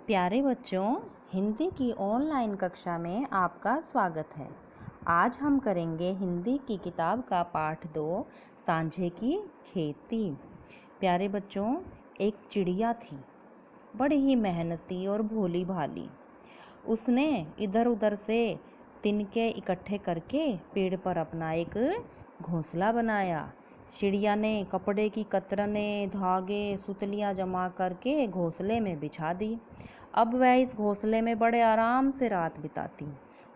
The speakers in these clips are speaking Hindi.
प्यारे बच्चों, हिंदी की ऑनलाइन कक्षा में आपका स्वागत है। आज हम करेंगे हिंदी की किताब का पाठ 2 सांझे की खेती। प्यारे बच्चों, एक चिड़िया थी, बड़ी ही मेहनती और भोली भाली। उसने इधर उधर से तिनके इकट्ठे करके पेड़ पर अपना एक घोंसला बनाया। चिड़िया ने कपड़े की कतरनें, धागे, सुतलियाँ जमा करके घोंसले में बिछा दी। अब वह इस घोंसले में बड़े आराम से रात बिताती।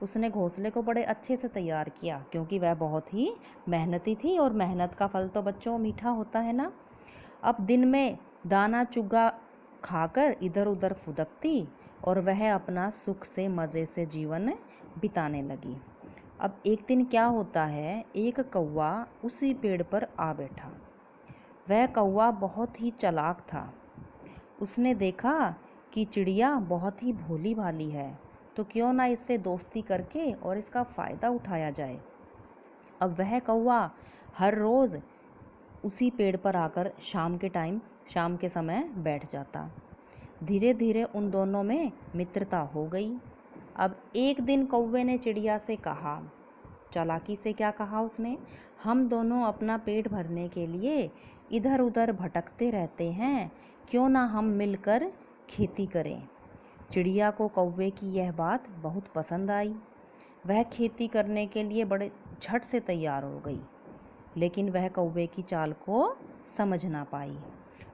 उसने घोंसले को बड़े अच्छे से तैयार किया क्योंकि वह बहुत ही मेहनती थी और मेहनत का फल तो बच्चों मीठा होता है ना। अब दिन में दाना चुगा खाकर इधर उधर फुदकती और वह अपना सुख से मज़े से जीवन बिताने लगी। अब एक दिन क्या होता है, एक कौवा उसी पेड़ पर आ बैठा। वह कौवा बहुत ही चालाक था। उसने देखा कि चिड़िया बहुत ही भोली भाली है, तो क्यों ना इससे दोस्ती करके और इसका फ़ायदा उठाया जाए। अब वह कौवा हर रोज़ उसी पेड़ पर आकर शाम के समय बैठ जाता। धीरे धीरे उन दोनों में मित्रता हो गई। अब एक दिन कौवे ने चिड़िया से कहा, चालाकी से क्या कहा उसने, हम दोनों अपना पेट भरने के लिए इधर उधर भटकते रहते हैं, क्यों ना हम मिलकर खेती करें। चिड़िया को कौवे की यह बात बहुत पसंद आई। वह खेती करने के लिए बड़े झट से तैयार हो गई, लेकिन वह कौवे की चाल को समझ ना पाई।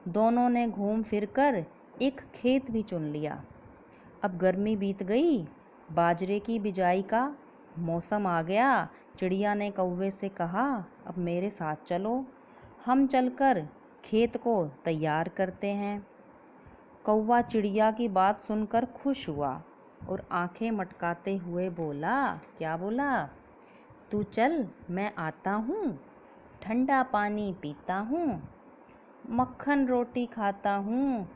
दोनों ने घूम फिर कर एक खेत भी चुन लिया। अब गर्मी बीत गई, बाजरे की बिजाई का मौसम आ गया। चिड़िया ने कौवे से कहा, अब मेरे साथ चलो, हम चलकर खेत को तैयार करते हैं। कौवा चिड़िया की बात सुनकर खुश हुआ और आंखें मटकाते हुए बोला, क्या बोला, तू चल, मैं आता हूँ, ठंडा पानी पीता हूँ, मक्खन रोटी खाता हूँ,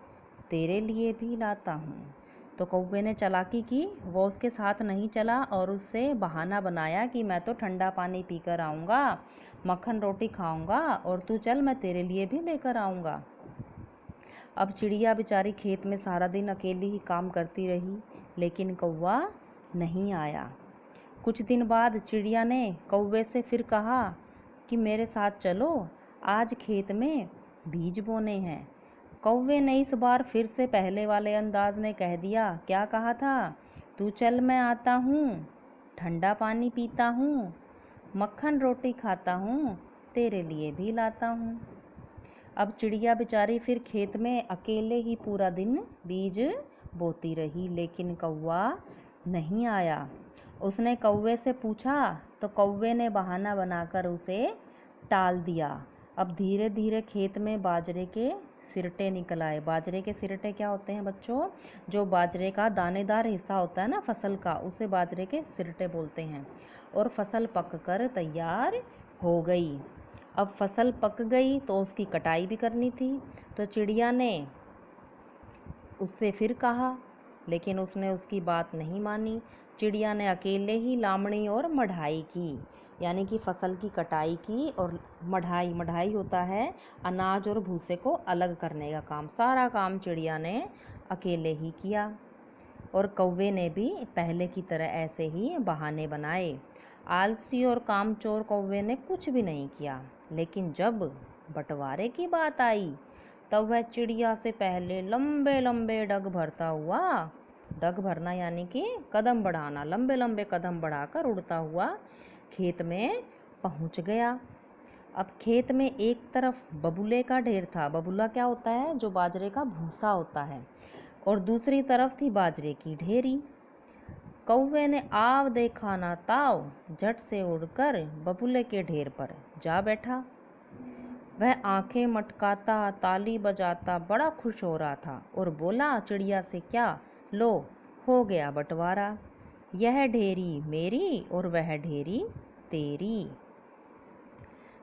तेरे लिए भी लाता हूँ। तो कौवे ने चालाकी की, वो उसके साथ नहीं चला और उससे बहाना बनाया कि मैं तो ठंडा पानी पीकर आऊँगा, मक्खन रोटी खाऊँगा और तू चल, मैं तेरे लिए भी लेकर आऊँगा। अब चिड़िया बेचारी खेत में सारा दिन अकेली ही काम करती रही, लेकिन कौवा नहीं आया। कुछ दिन बाद चिड़िया ने कौवे से फिर कहा कि मेरे साथ चलो, आज खेत में बीज बोने हैं। कौवे ने इस बार फिर से पहले वाले अंदाज में कह दिया, क्या कहा था, तू चल, मैं आता हूँ, ठंडा पानी पीता हूँ, मक्खन रोटी खाता हूँ, तेरे लिए भी लाता हूँ। अब चिड़िया बेचारी फिर खेत में अकेले ही पूरा दिन बीज बोती रही, लेकिन कौवा नहीं आया। उसने कौवे से पूछा तो कौवे ने बहाना बनाकर उसे टाल दिया। अब धीरे धीरे खेत में बाजरे के सिरटे निकल आए। बाजरे के सिरटे क्या होते हैं बच्चों, जो बाजरे का दानेदार हिस्सा होता है ना फसल का, उसे बाजरे के सिरटे बोलते हैं। और फसल पककर तैयार हो गई। अब फसल पक गई तो उसकी कटाई भी करनी थी। तो चिड़िया ने उससे फिर कहा, लेकिन उसने उसकी बात नहीं मानी। चिड़िया ने अकेले ही लामड़ी और मढ़ाई की, यानी कि फसल की कटाई की। और मढ़ाई होता है अनाज और भूसे को अलग करने का काम। सारा काम चिड़िया ने अकेले ही किया। और कौवे ने भी पहले की तरह ऐसे ही बहाने बनाए। आलसी और कामचोर कौवे ने कुछ भी नहीं किया, लेकिन जब बंटवारे की बात आई तब वह चिड़िया से पहले लंबे लंबे डग भरता हुआ, डग भरना यानी कि कदम बढ़ाना, लंबे लंबे कदम बढ़ाकर उड़ता हुआ खेत में पहुंच गया। अब खेत में एक तरफ बबूले का ढेर था। बबूला क्या होता है, जो बाजरे का भूसा होता है। और दूसरी तरफ थी बाजरे की ढेरी। कौवे ने आव देखा ना ताव, झट से उड़कर बबूले के ढेर पर जा बैठा। वह आंखें मटकाता, ताली बजाता बड़ा खुश हो रहा था और बोला चिड़िया से, क्या लो, हो गया बंटवारा, यह ढेरी मेरी और वह ढेरी तेरी।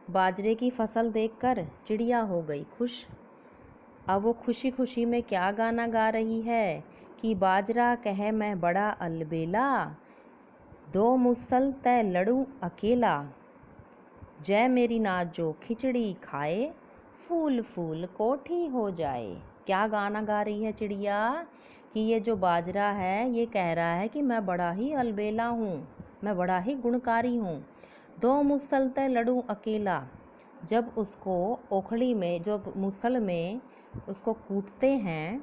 बाजरे की फसल देखकर चिड़िया हो गई खुश। अब वो खुशी खुशी में क्या गाना गा रही है कि बाजरा कहे मैं बड़ा अलबेला, दो मुसल तय लड़ूं अकेला, जय मेरी नात जो खिचड़ी खाए, फूल फूल कोठी हो जाए। क्या गाना गा रही है चिड़िया कि ये जो बाजरा है ये कह रहा है कि मैं बड़ा ही अलबेला हूँ, मैं बड़ा ही गुणकारी हूँ। दो मुसल ते लड़ूं अकेला। जब उसको ओखली में, जब मुसल में उसको कूटते हैं,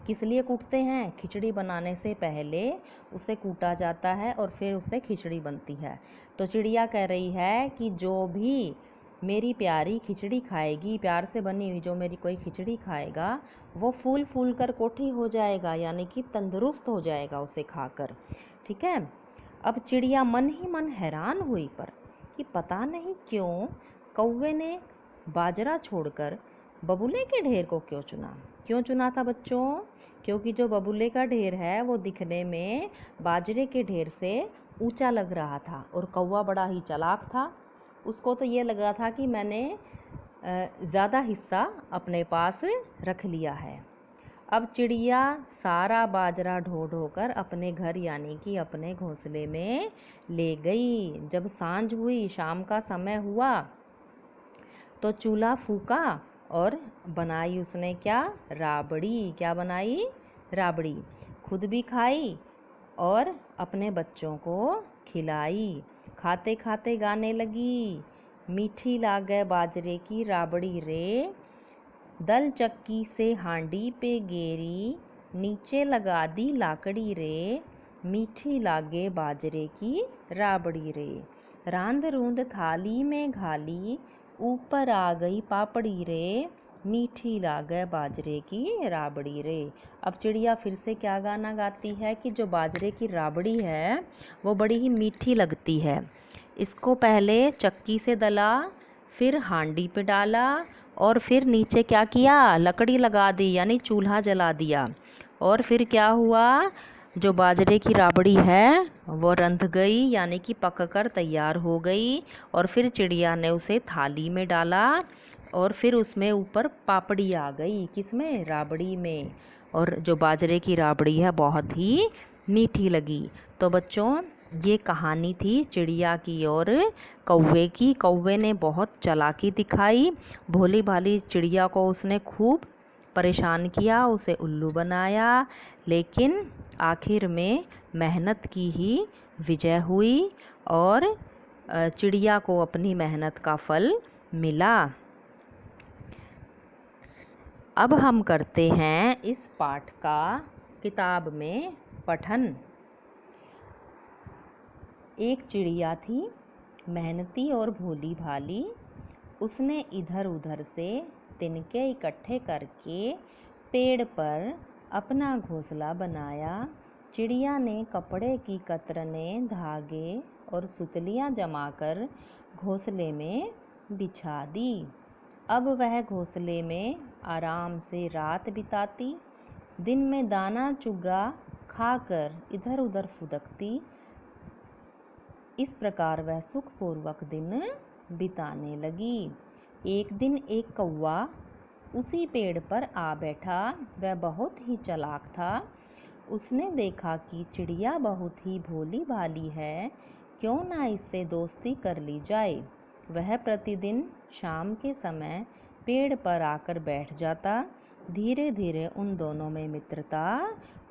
किस लिए कूटते हैं? खिचड़ी बनाने से पहले उसे कूटा जाता है और फिर उससे खिचड़ी बनती है। तो चिड़िया कह रही है कि जो भी मेरी प्यारी खिचड़ी खाएगी, प्यार से बनी हुई जो मेरी कोई खिचड़ी खाएगा, वो फूल फूल कर कोठी हो जाएगा, यानी कि तंदुरुस्त हो जाएगा उसे खाकर। ठीक है। अब चिड़िया मन ही मन हैरान हुई पर कि पता नहीं क्यों कौवे ने बाजरा छोड़कर बबूले के ढेर को क्यों चुना था बच्चों? क्योंकि जो बबूले का ढेर है वो दिखने में बाजरे के ढेर से ऊंचा लग रहा था और कौवा बड़ा ही चालाक था। उसको तो ये लगा था कि मैंने ज़्यादा हिस्सा अपने पास रख लिया है। अब चिड़िया सारा बाजरा ढो ढो कर अपने घर यानी कि अपने घोंसले में ले गई। जब सांझ हुई, शाम का समय हुआ, तो चूल्हा फूका और बनाई उसने क्या? राबड़ी। क्या बनाई? राबड़ी। खुद भी खाई और अपने बच्चों को खिलाई। खाते खाते गाने लगी, मीठी लागे बाजरे की राबड़ी रे, दल चक्की से हांडी पे गेरी, नीचे लगा दी लाकड़ी रे, मीठी लागे बाजरे की राबड़ी रे। रांध रूंध थाली में घाली, ऊपर आ गई पापड़ी रे, मीठी लागे बाजरे की राबड़ी रे। अब चिड़िया फिर से क्या गाना गाती है कि जो बाजरे की राबड़ी है वो बड़ी ही मीठी लगती है। इसको पहले चक्की से दला, फिर हांडी पे डाला और फिर नीचे क्या किया? लकड़ी लगा दी, यानी चूल्हा जला दिया। और फिर क्या हुआ? जो बाजरे की राबड़ी है वो रंध गई, यानी कि पककर तैयार हो गई। और फिर चिड़िया ने उसे थाली में डाला और फिर उसमें ऊपर पापड़ी आ गई। किसमें? राबड़ी में। और जो बाजरे की राबड़ी है बहुत ही मीठी लगी। तो बच्चों, ये कहानी थी चिड़िया की और कौवे की। कौवे ने बहुत चालाकी दिखाई, भोली भाली चिड़िया को उसने खूब परेशान किया, उसे उल्लू बनाया, लेकिन आखिर में मेहनत की ही विजय हुई और चिड़िया को अपनी मेहनत का फल मिला। अब हम करते हैं इस पाठ का किताब में पठन। एक चिड़िया थी, मेहनती और भोली भाली। उसने इधर उधर से तिनके इकट्ठे करके पेड़ पर अपना घोंसला बनाया। चिड़िया ने कपड़े की कतरनें, धागे और सुतलियाँ जमाकर घोंसले में बिछा दी। अब वह घोंसले में आराम से रात बिताती, दिन में दाना चुगा खाकर इधर उधर फुदकती। इस प्रकार वह सुखपूर्वक दिन बिताने लगी। एक दिन एक कौवा उसी पेड़ पर आ बैठा। वह बहुत ही चालाक था। उसने देखा कि चिड़िया बहुत ही भोली भाली है, क्यों ना इससे दोस्ती कर ली जाए। वह प्रतिदिन शाम के समय पेड़ पर आकर बैठ जाता। धीरे धीरे उन दोनों में मित्रता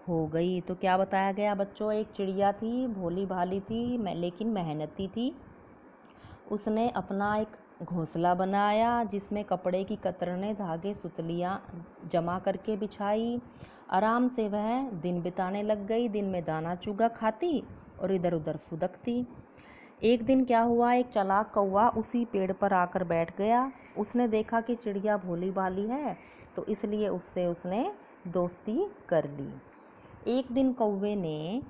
हो गई। तो क्या बताया गया बच्चों? एक चिड़िया थी, भोली भाली थी, लेकिन मेहनती थी। उसने अपना एक घोंसला बनाया जिसमें कपड़े की कतरनें, धागे, सुतलियाँ जमा करके बिछाई। आराम से वह दिन बिताने लग गई। दिन में दाना चुगा खाती और इधर उधर फुदकती। एक दिन क्या हुआ, एक चालाक कौवा उसी पेड़ पर आकर बैठ गया। उसने देखा कि चिड़िया भोली भाली है, तो इसलिए उससे उसने दोस्ती कर ली। एक दिन कौवे ने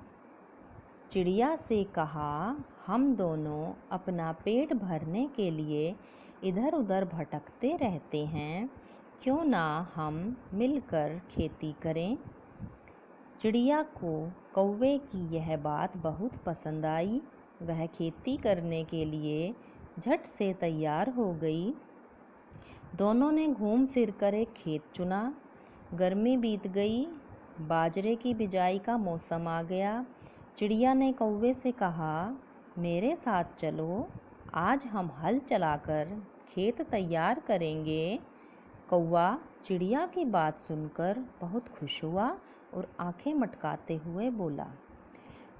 चिड़िया से कहा, हम दोनों अपना पेट भरने के लिए इधर उधर भटकते रहते हैं, क्यों ना हम मिलकर खेती करें। चिड़िया को कौवे की यह बात बहुत पसंद आई। वह खेती करने के लिए झट से तैयार हो गई। दोनों ने घूम फिर कर एक खेत चुना। गर्मी बीत गई, बाजरे की बिजाई का मौसम आ गया। चिड़िया ने कौवे से कहा, मेरे साथ चलो, आज हम हल चलाकर खेत तैयार करेंगे। कौवा चिड़िया की बात सुनकर बहुत खुश हुआ और आंखें मटकाते हुए बोला।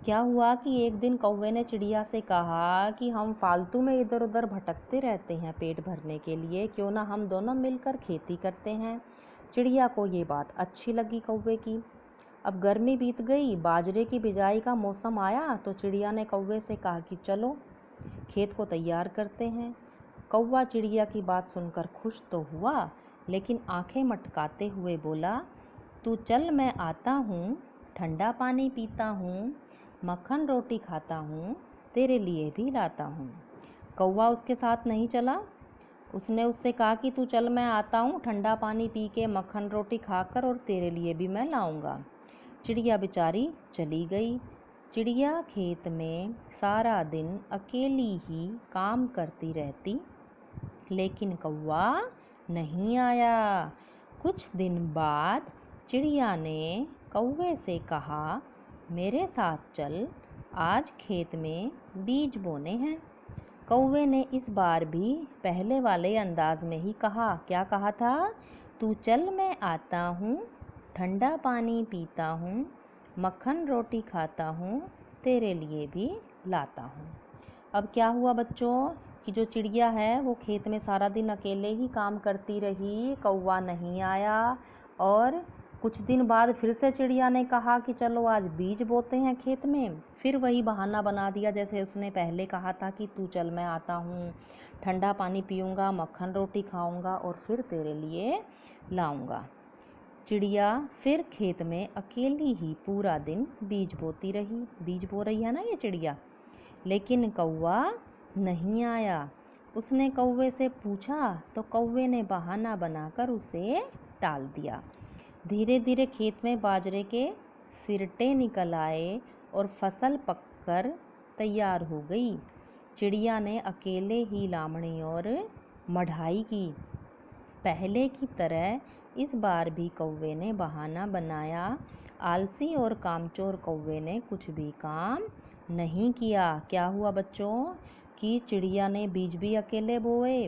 क्या हुआ कि एक दिन कौवे ने चिड़िया से कहा कि हम फालतू में इधर उधर भटकते रहते हैं पेट भरने के लिए, क्यों ना हम दोनों मिलकर खेती करते हैं। चिड़िया को ये बात अच्छी लगी कौवे की। अब गर्मी बीत गई, बाजरे की बिजाई का मौसम आया तो चिड़िया ने कौवे से कहा कि चलो खेत को तैयार करते हैं। कौवा चिड़िया की बात सुनकर खुश तो हुआ, लेकिन आंखें मटकाते हुए बोला, तू चल मैं आता हूँ, ठंडा पानी पीता हूँ, मक्खन रोटी खाता हूँ, तेरे लिए भी लाता हूँ। कौवा उसके साथ नहीं चला। उसने उससे कहा कि तू चल मैं आता हूँ, ठंडा पानी पी के मक्खन रोटी खाकर और तेरे लिए भी मैं लाऊंगा। चिड़िया बेचारी चली गई। चिड़िया खेत में सारा दिन अकेली ही काम करती रहती, लेकिन कौवा नहीं आया। कुछ दिन बाद चिड़िया ने कौवे से कहा, मेरे साथ चल, आज खेत में बीज बोने हैं। कौवे ने इस बार भी पहले वाले अंदाज में ही कहा। क्या कहा था? तू चल मैं आता हूँ, ठंडा पानी पीता हूँ, मक्खन रोटी खाता हूँ, तेरे लिए भी लाता हूँ। अब क्या हुआ बच्चों कि जो चिड़िया है वो खेत में सारा दिन अकेले ही काम करती रही, कौवा नहीं आया। और कुछ दिन बाद फिर से चिड़िया ने कहा कि चलो आज बीज बोते हैं खेत में। फिर वही बहाना बना दिया जैसे उसने पहले कहा था कि तू चल मैं आता हूँ, ठंडा पानी पीऊँगा, मक्खन रोटी खाऊँगा और फिर तेरे लिए लाऊँगा। चिड़िया फिर खेत में अकेली ही पूरा दिन बीज बोती रही। बीज बो रही है ना ये चिड़िया, लेकिन कौवा नहीं आया। उसने कौवे से पूछा तो कौवे ने बहाना बनाकर उसे टाल दिया। धीरे धीरे खेत में बाजरे के सिरटे निकल आए और फसल पककर तैयार हो गई। चिड़िया ने अकेले ही लामड़ी और मढ़ाई की। पहले की तरह इस बार भी कौवे ने बहाना बनाया। आलसी और कामचोर कौवे ने कुछ भी काम नहीं किया। क्या हुआ बच्चों कि चिड़िया ने बीज भी अकेले बोए।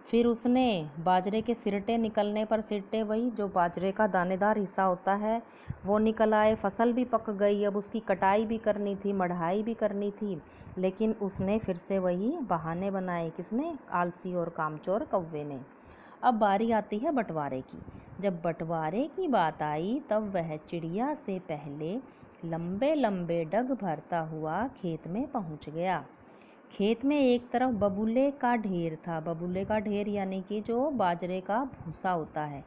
फिर उसने बाजरे के सिरटे निकलने पर, सिरटे वही जो बाजरे का दानेदार हिस्सा होता है, वो निकल आए। फसल भी पक गई, अब उसकी कटाई भी करनी थी, मढ़ाई भी करनी थी, लेकिन उसने फिर से वही बहाने बनाए। किसने? आलसी और कामचोर कौवे ने। अब बारी आती है बंटवारे की। जब बंटवारे की बात आई तब वह चिड़िया से पहले लंबे लंबे डग भरता हुआ खेत में पहुंच गया। खेत में एक तरफ बबूले का ढेर था। बबूले का ढेर यानी कि जो बाजरे का भूसा होता है,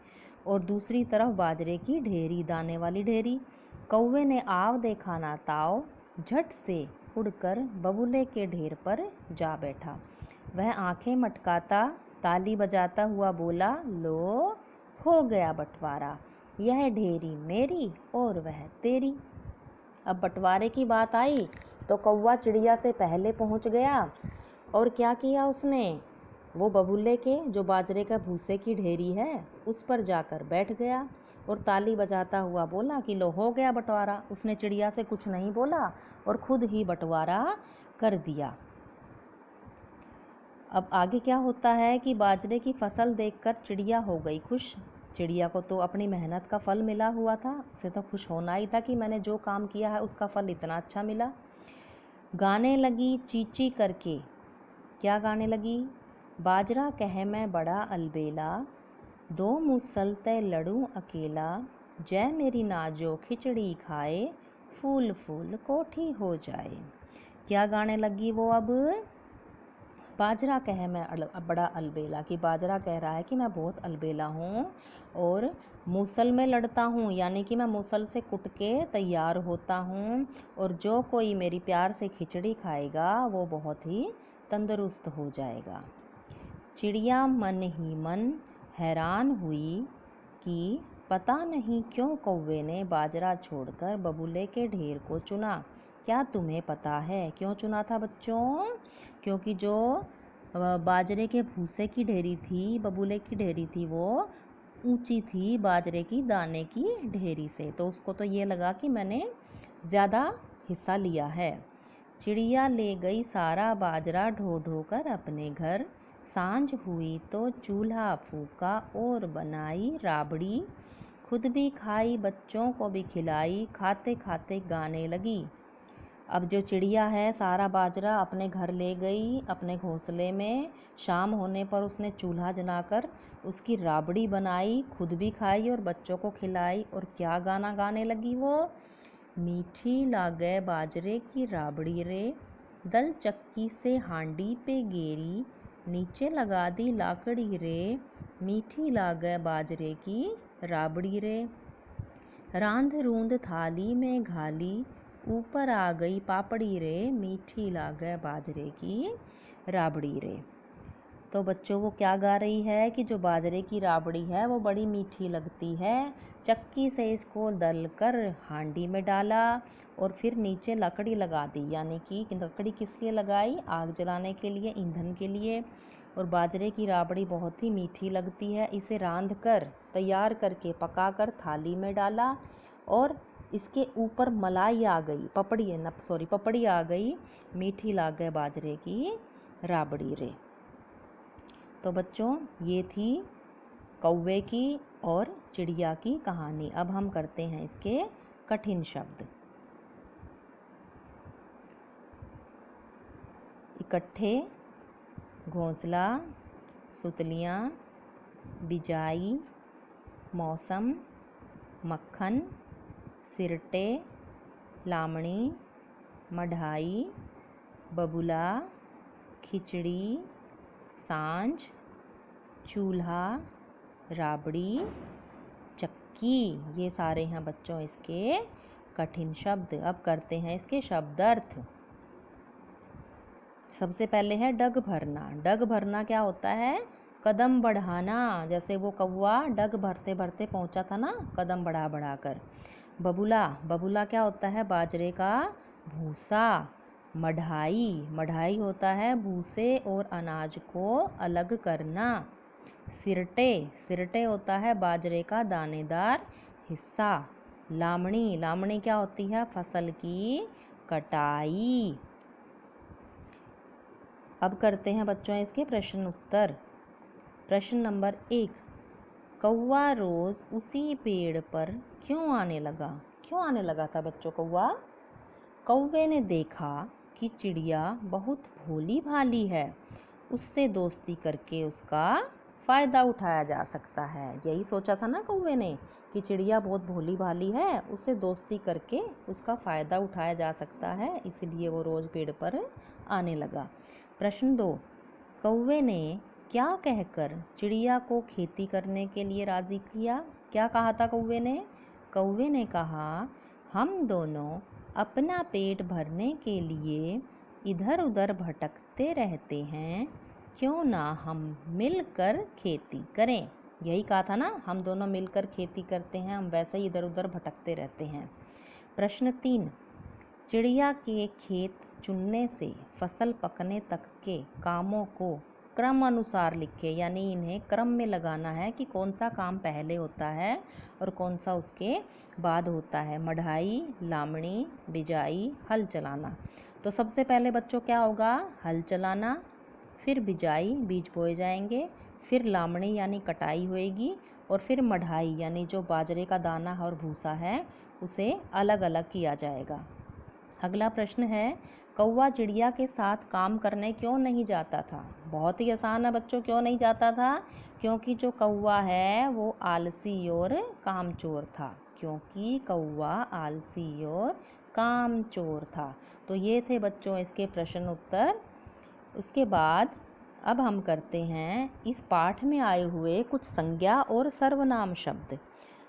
और दूसरी तरफ बाजरे की ढेरी, दाने वाली ढेरी। कौवे ने आव देखा ना ताव, झट से उड़कर बबूले के ढेर पर जा बैठा। वह आंखें मटकाता ताली बजाता हुआ बोला, लो हो गया बंटवारा, यह ढेरी मेरी और वह तेरी। अब बंटवारे की बात आई तो कौवा चिड़िया से पहले पहुंच गया और क्या किया उसने? वो बबूले के जो बाजरे का भूसे की ढेरी है उस पर जाकर बैठ गया और ताली बजाता हुआ बोला कि लो हो गया बंटवारा। उसने चिड़िया से कुछ नहीं बोला और खुद ही बंटवारा कर दिया। अब आगे क्या होता है कि बाजरे की फसल देखकर चिड़िया हो गई खुश। चिड़िया को तो अपनी मेहनत का फल मिला हुआ था, उसे तो खुश होना ही था कि मैंने जो काम किया है उसका फल इतना अच्छा मिला। गाने लगी चींची करके। क्या गाने लगी? बाजरा कहे मैं बड़ा अलबेला, दो मुसल तय लड़ूं अकेला, जय मेरी नाजो खिचड़ी खाए, फूल फूल कोठी हो जाए। क्या गाने लगी वो अब? बाजरा कहे मैं बड़ा अलबेला, कि बाजरा कह रहा है कि मैं बहुत अलबेला हूँ और मूसल में लड़ता हूँ, यानी कि मैं मूसल से कुट के तैयार होता हूँ, और जो कोई मेरी प्यार से खिचड़ी खाएगा वो बहुत ही तंदुरुस्त हो जाएगा। चिड़िया मन ही मन हैरान हुई कि पता नहीं क्यों कौवे ने बाजरा छोड़कर बबूले के ढेर को चुना। क्या तुम्हें पता है क्यों चुना था बच्चों? क्योंकि जो बाजरे के भूसे की ढेरी थी, बबूले की ढेरी थी, वो ऊंची थी बाजरे की दाने की ढेरी से, तो उसको तो ये लगा कि मैंने ज़्यादा हिस्सा लिया है। चिड़िया ले गई सारा बाजरा ढो ढो कर अपने घर, सांझ हुई तो चूल्हा फूका और बनाई राबड़ी, खुद भी खाई बच्चों को भी खिलाई, खाते खाते गाने लगी। अब जो चिड़िया है सारा बाजरा अपने घर ले गई अपने घोंसले में। शाम होने पर उसने चूल्हा जलाकर उसकी राबड़ी बनाई, खुद भी खाई और बच्चों को खिलाई। और क्या गाना गाने लगी वो? मीठी लागे बाजरे की राबड़ी रे, दल चक्की से हांडी पे गेरी, नीचे लगा दी लाकड़ी रे, मीठी लागे बाजरे की राबड़ी रे। रांध रूंध थाली में घाली, ऊपर आ गई पापड़ी रे, मीठी लागे बाजरे की राबड़ी रे। तो बच्चों वो क्या गा रही है कि जो बाजरे की राबड़ी है वो बड़ी मीठी लगती है। चक्की से इसको दलकर हांडी में डाला और फिर नीचे लकड़ी लगा दी, यानी कि लकड़ी किस लिए लगाई? आग जलाने के लिए, ईंधन के लिए। और बाजरे की राबड़ी बहुत ही मीठी लगती है। इसे रांध कर तैयार करके पकाकर थाली में डाला और इसके ऊपर मलाई आ गई, पपड़ी आ गई, मीठी लागे बाजरे की राबड़ी रे। तो बच्चों ये थी कौवे की और चिड़िया की कहानी। अब हम करते हैं इसके कठिन शब्द। इकट्ठे, घोंसला, सुतलियाँ, बिजाई, मौसम, मक्खन, सिरटे, लामड़ी, मढ़ाई, बबुला, खिचड़ी, सांझ, चूल्हा, राबड़ी, चक्की। ये सारे हैं बच्चों इसके कठिन शब्द। अब करते हैं इसके शब्द अर्थ। सबसे पहले है डग भरना। डग भरना क्या होता है? कदम बढ़ाना। जैसे वो कौवा डग भरते भरते पहुंचा था ना, कदम बढ़ा बढ़ा कर। बबुला, बबुला क्या होता है? बाजरे का भूसा। मढ़ाई, मढ़ाई होता है भूसे और अनाज को अलग करना। सिरटे, सिरटे होता है बाजरे का दानेदार हिस्सा। लामड़ी, लामड़ी क्या होती है? फसल की कटाई। अब करते हैं बच्चों इसके प्रश्न उत्तर। प्रश्न नंबर 1, कौवा रोज उसी पेड़ पर क्यों आने लगा? क्यों आने लगा था बच्चों कौवा? कौवे ने देखा कि चिड़िया बहुत भोली भाली है, उससे दोस्ती करके उसका फ़ायदा उठाया जा सकता है। यही सोचा था ना कौवे ने कि चिड़िया बहुत भोली भाली है, उससे दोस्ती करके उसका फ़ायदा उठाया जा सकता है, इसलिए वो रोज़ पेड़ पर आने लगा। प्रश्न 2, कौवे ने क्या कहकर चिड़िया को खेती करने के लिए राज़ी किया? क्या कहा था कौवे ने? कौवे ने कहा, हम दोनों अपना पेट भरने के लिए इधर उधर भटकते रहते हैं, क्यों ना हम मिलकर खेती करें। यही कहा था ना, हम दोनों मिलकर खेती करते हैं, हम वैसे ही इधर उधर भटकते रहते हैं। प्रश्न 3, चिड़िया के खेत चुनने से फसल पकने तक के कामों को क्रम अनुसार लिखे, यानी इन्हें क्रम में लगाना है कि कौन सा काम पहले होता है और कौन सा उसके बाद होता है। मढ़ाई, लामड़ी, बिजाई, हल चलाना। तो सबसे पहले बच्चों क्या होगा? हल चलाना, फिर बिजाई, बीज बोए जाएंगे, फिर लामड़ी यानी कटाई होएगी, और फिर मढ़ाई यानी जो बाजरे का दाना और भूसा है उसे अलग अलग किया जाएगा। अगला प्रश्न है, कौवा चिड़िया के साथ काम करने क्यों नहीं जाता था? बहुत ही आसान है बच्चों, क्यों नहीं जाता था? क्योंकि जो कौवा है वो आलसी और कामचोर था। क्योंकि कौवा आलसी और कामचोर था। तो ये थे बच्चों इसके प्रश्न उत्तर। उसके बाद अब हम करते हैं इस पाठ में आए हुए कुछ संज्ञा और सर्वनाम शब्द।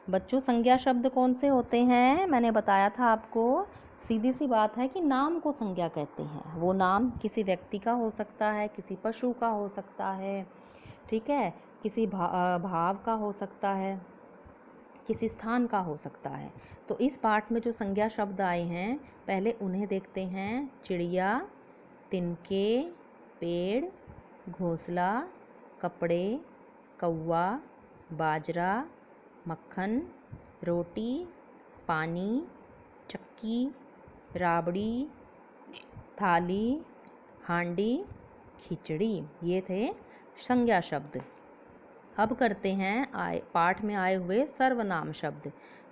बच्चों संज्ञा शब्द कौन से होते हैं? मैंने बताया था आपको, सीधी सी बात है कि नाम को संज्ञा कहते हैं। वो नाम किसी व्यक्ति का हो सकता है, किसी पशु का हो सकता है, ठीक है, किसी भाव का हो सकता है, किसी स्थान का हो सकता है। तो इस पाठ में जो संज्ञा शब्द आए हैं पहले उन्हें देखते हैं। चिड़िया, तिनके, पेड़, घोंसला, कपड़े, कौवा, बाजरा, मक्खन, रोटी, पानी, चक्की, राबड़ी, थाली, हांडी, खिचड़ी। ये थे संज्ञा शब्द। अब करते हैं पाठ में आए हुए सर्वनाम शब्द।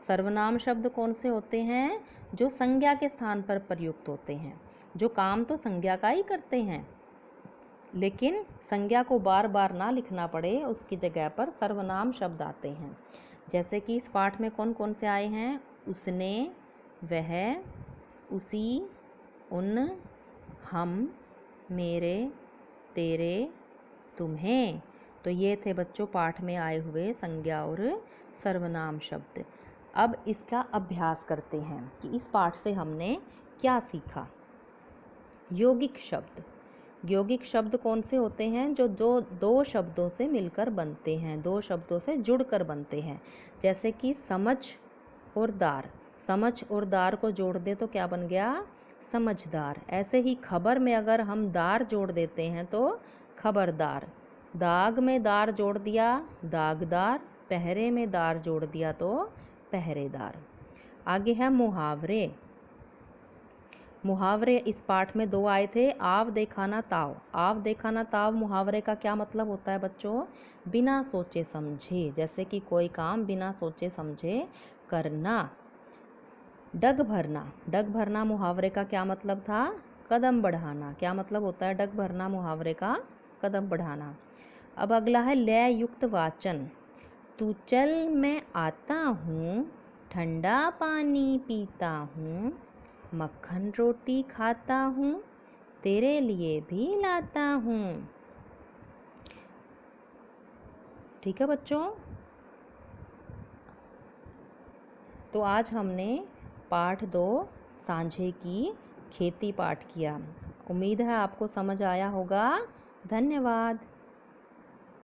सर्वनाम शब्द कौन से होते हैं? जो संज्ञा के स्थान पर प्रयुक्त होते हैं, जो काम तो संज्ञा का ही करते हैं, लेकिन संज्ञा को बार बार ना लिखना पड़े, उसकी जगह पर सर्वनाम शब्द आते हैं। जैसे कि इस पाठ में कौन कौन से आए हैं? उसने, वह, उसी, उन, हम, मेरे, तेरे, तुम्हें। तो ये थे बच्चों पाठ में आए हुए संज्ञा और सर्वनाम शब्द। अब इसका अभ्यास करते हैं कि इस पाठ से हमने क्या सीखा। यौगिक शब्द। यौगिक शब्द कौन से होते हैं? जो दो शब्दों से मिलकर बनते हैं, दो शब्दों से जुड़कर बनते हैं। जैसे कि समझ और दार। समझ और दार को जोड़ दे तो क्या बन गया? समझदार। ऐसे ही खबर में अगर हम दार जोड़ देते हैं तो खबरदार। दाग में दार जोड़ दिया, दागदार। पहरे में दार जोड़ दिया तो पहरेदार। आगे है मुहावरे। मुहावरे इस पाठ में दो आए थे, आव देखा ना ताव। आव देखा ना ताव मुहावरे का क्या मतलब होता है बच्चों? बिना सोचे समझे। जैसे कि कोई काम बिना सोचे समझे करना। डग भरना। डग भरना मुहावरे का क्या मतलब था? कदम बढ़ाना। क्या मतलब होता है डग भरना मुहावरे का? कदम बढ़ाना। अब अगला है लय युक्त वाचन। तू चल मैं आता हूँ, ठंडा पानी पीता हूँ, मक्खन रोटी खाता हूँ, तेरे लिए भी लाता हूँ। ठीक है बच्चों, तो आज हमने पाठ 2 सांझे की खेती पाठ किया। उम्मीद है आपको समझ आया होगा। धन्यवाद।